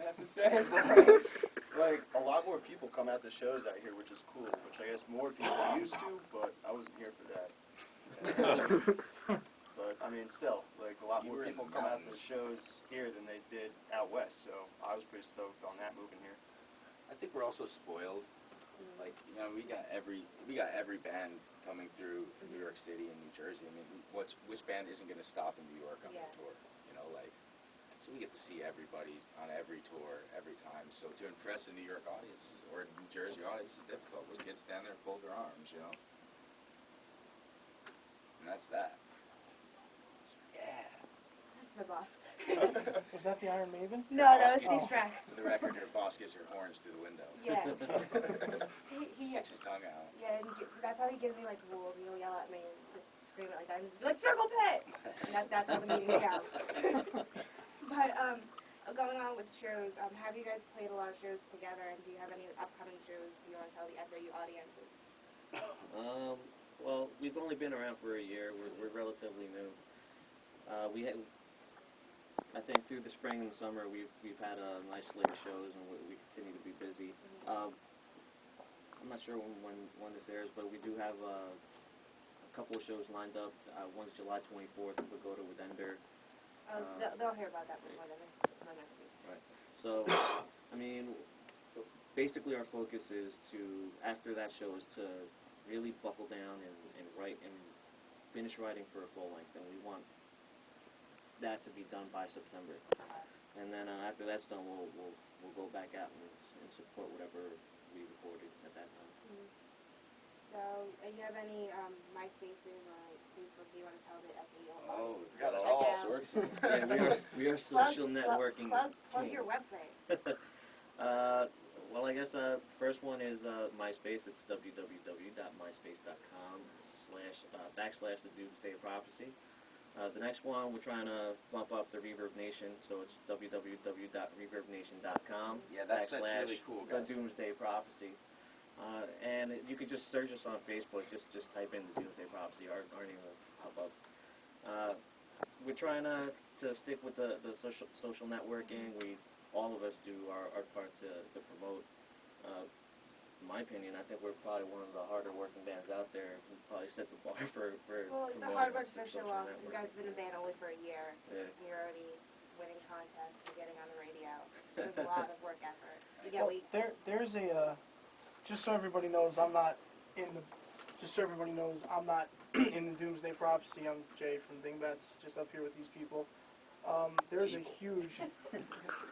have to say. Like, a lot more people come out to shows out here, which is cool, which I guess more people used to, but I wasn't here for that. But, I mean, still, like, a lot more people come out to shows here than they did out west, so I was pretty stoked on that moving here. I think we're also spoiled. Like, you know, we got every band coming through New York City and New Jersey. I mean, which band isn't going to stop in New York on their tour? You know, like, so we get to see everybody on every tour every time. So to impress a New York audience or a New Jersey audience is difficult. Those kids stand there and fold their arms, you know. And that's that. Yeah. That's my boss. Was that the Iron Maiden? No, that's Steve Strack. For the record, your boss gives her horns through the window. Yeah. he sticks his tongue out. Yeah, and that's how he gives me like rules. He'll yell at me and scream it like that, and just be like, "Circle pit!" And that's how the meetings go. But going on with shows, have you guys played a lot of shows together, and do you have any upcoming shows you want to tell the SOU audiences? Well, we've only been around for a year. We're relatively new. I think through the spring and summer we've had a nice slate of shows, and we continue to be busy. I'm not sure when this airs, but we do have a couple of shows lined up. One's July 24th at Pagoda with Ender. They'll hear about that before then. This next week. Right. So, I mean, basically our focus is to, after that show, is to really buckle down and write and finish writing for a full length, and we want that to be done by September. And then after that's done, we'll go back out and support whatever we recorded at that time. So, you have any MySpaces or Facebook you want to tell the SOU? Oh, we got all sorts. Yeah, we are social networking. Plug your website. Well, I guess first one is MySpace. It's www.myspace.com// the Doomsday Prophecy. The next one, we're trying to bump up the Reverb Nation, so it's www.reverbnation.com / that's really cool, guys. the Doomsday Prophecy. And you could just search us on Facebook. Just type in the Doomsday Prophecy. Our name will pop up. We're trying to stick with the social networking. All of us do our part to promote. In my opinion, I think we're probably one of the harder working bands out there. We probably set the bar for well, the hard work's been so long. You guys have been in a band only for a year. Yeah. You're already winning contests and getting on the radio. So there's a lot of work effort. There's a just so everybody knows, I'm not in the Doomsday Prophecy. I'm Jay from Dingbats, just up here with these people. There's a huge,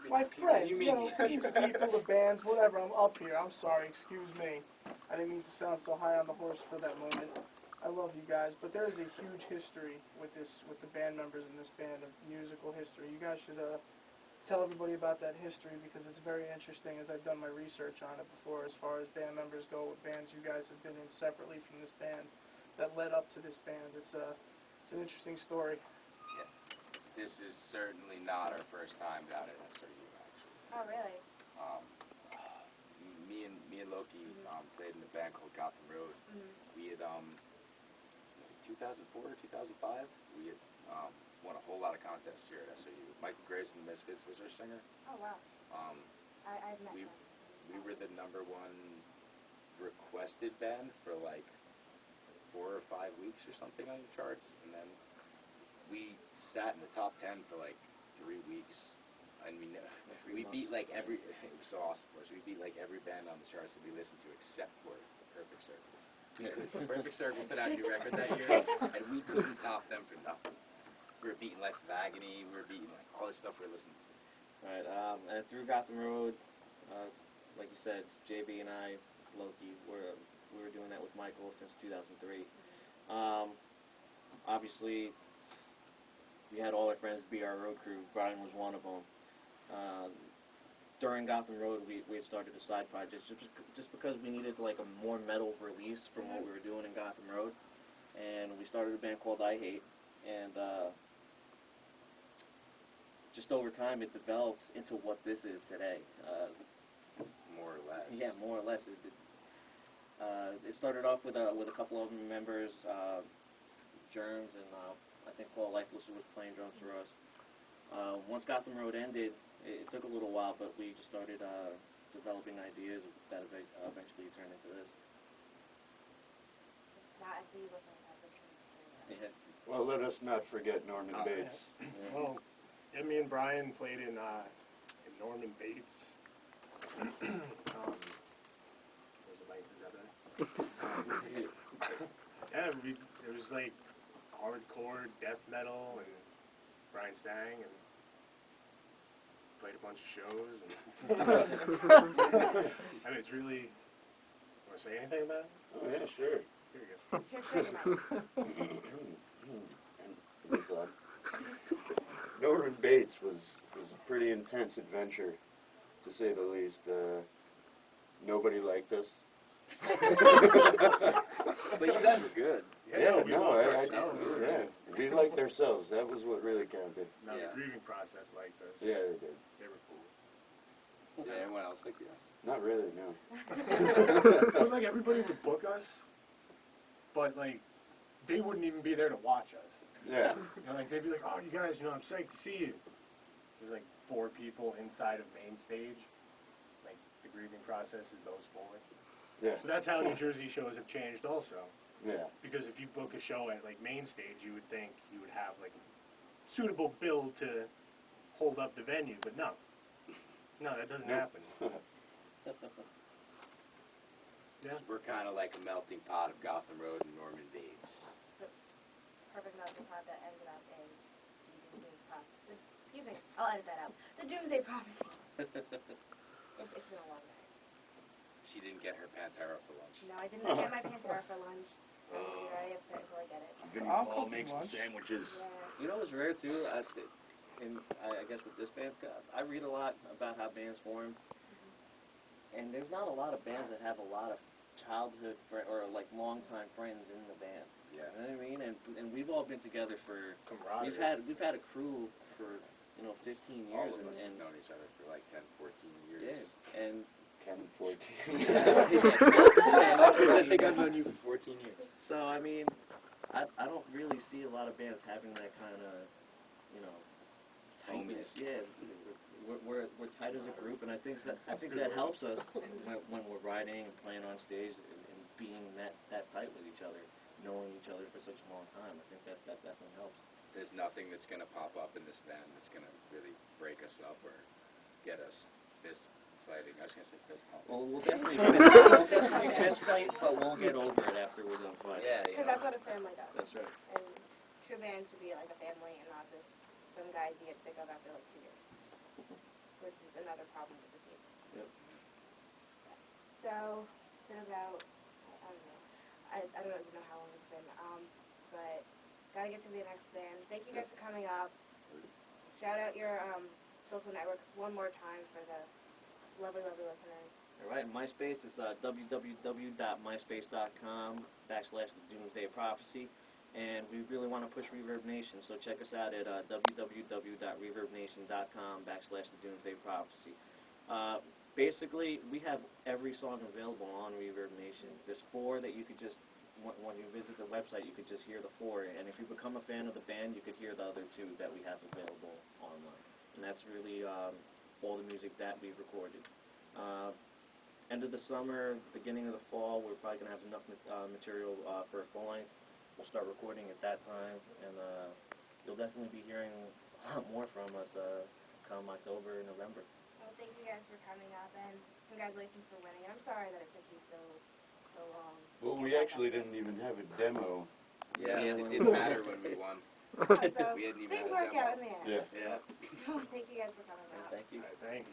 my friend, you mean these people, the bands, whatever, I'm up here, I'm sorry, excuse me. I didn't mean to sound so high on the horse for that moment. I love you guys, but there's a huge history with the band members in this band, of musical history. You guys should tell everybody about that history, because it's very interesting, as I've done my research on it before, as far as band members go, with bands you guys have been in separately from this band that led up to this band. It's an interesting story. Yeah. This is certainly not our first time down at SRU, actually. Oh, really? Me and Loki played in a band called Gotham Road. We had 2004 or 2005. We had won a whole lot of contests here at SRU. Michael Grace and the Misfits was our singer. Oh, wow. I've met him. We were the #1 requested band for like 4 or 5 weeks or something on the charts, and then we sat in the top 10 for like 3 weeks. I mean, we beat like it was so awesome for us. We beat like every band on the charts that we listened to except for Perfect Circle. Perfect Circle put out a new record that year, and we couldn't top them for nothing. We were beating Life of Agony. We were beating like all this stuff we were listening to. Right, and through Gotham Road, like you said, JB and I, Loki, we were doing that with Michael since 2003. Obviously, we had all our friends be our road crew. Brian was one of them. During Gotham Road, we had started a side project just because we needed like a more metal release from what we were doing in Gotham Road, and we started a band called I Hate, and just over time it developed into what this is today. More or less. Yeah, more or less. It started off with a couple of members, Germs, and I think Paul Lifeless was playing drums for us. Once Gotham Road ended, it took a little while, but we just started developing ideas that eventually turned into this. Not after you listen to the truth. Yeah. Well, let us not forget Norman Bates. Yeah. Well, yeah, me and Brian played in Norman Bates. Where's the mic? Is that better? Yeah, it was like hardcore death metal, and Brian sang and played a bunch of shows. And I mean, it's really. Want to say anything about it? Oh, yeah, sure. Here you go. Sure, It was, Norman Bates was a pretty intense adventure, to say the least. Nobody liked us. But you guys were good. Yeah, we no, liked ourselves. we liked ourselves. That was what really counted. Now Yeah. the grieving process liked us. Yeah, they did. They were cool. Did anyone else like you? Not really, no. But like everybody would book us, but like they wouldn't even be there to watch us. Yeah. You know, like they'd be like, "Oh, you guys, I'm psyched to see you." There's like 4 people inside of main stage. Like the grieving process is those 4. Yeah. So that's how New Jersey shows have changed also. Yeah. Because if you book a show at like main stage, you would think you would have like a suitable build to hold up the venue, but no. No, that doesn't happen. Yeah. We're kind of like a melting pot of Gotham Road and Norman Bates. Perfect melting pot that ended up in the Doomsday Prophecy. Excuse me, I'll edit that out. The Doomsday Prophecy. It's been a long night. She didn't get her Pantera for lunch. No, I didn't get my Pantera for lunch. I'm gonna be very upset until I get it. Vinny I'll Paul cook you makes the lunch. sandwiches. Yeah. You know what's rare too? And I guess with this band, I read a lot about how bands form, and there's not a lot of bands that have a lot of childhood or like longtime friends in the band. Yeah. You know what I mean? And we've all been together for Camaraderie. we've had a crew for 15 years, All of us and have known each other for like 10, 14 years. yeah, and 10, 14. I think I've known you for 14 years. so I mean, I don't really see a lot of bands having that kind of tightness. Yeah, we're tight as a group, and I think that helps us when we're writing and playing on stage and being that tight with each other, knowing each other for such a long time. I think that definitely helps. There's nothing that's going to pop up in this band that's going to really break us up or get us fist fighting. I was going to say fist pumping. Well, we'll definitely fist fight, but we'll get over it after we're done fighting. Yeah, Because that's what a family does. That's right. And true bands should be like a family and not just some guys you get sick of after like 2 years. Which is another problem with the team. Yep. So, it's been about, I don't know. I don't even know how long it's been. But gotta get to the next band. Thank you guys for coming up. Shout out your social networks one more time for the lovely, lovely listeners. All right, MySpace is www.myspace.com/The Doomsday Prophecy, and we really want to push Reverb Nation, so check us out at www.reverbnation.com/The Doomsday Prophecy. Basically, we have every song available on Reverb Nation. There's 4 that you could just, when you visit the website, you could just hear the 4, and if you become a fan of the band, you could hear the other 2 that we have available online. And that's really all the music that we've recorded. End of the summer, beginning of the fall, we're probably going to have enough material for a full length. We'll start recording at that time, and you'll definitely be hearing a lot more from us come October and November. Well, thank you guys for coming up, and congratulations for winning. I'm sorry that it took you so long. Well, we actually didn't even have a demo. Yeah, Yeah, it when didn't matter when we won. So We hadn't even things had a work demo. out in the end. Yeah. Yeah. Thank you guys for coming out. Thank you. All right, thank you.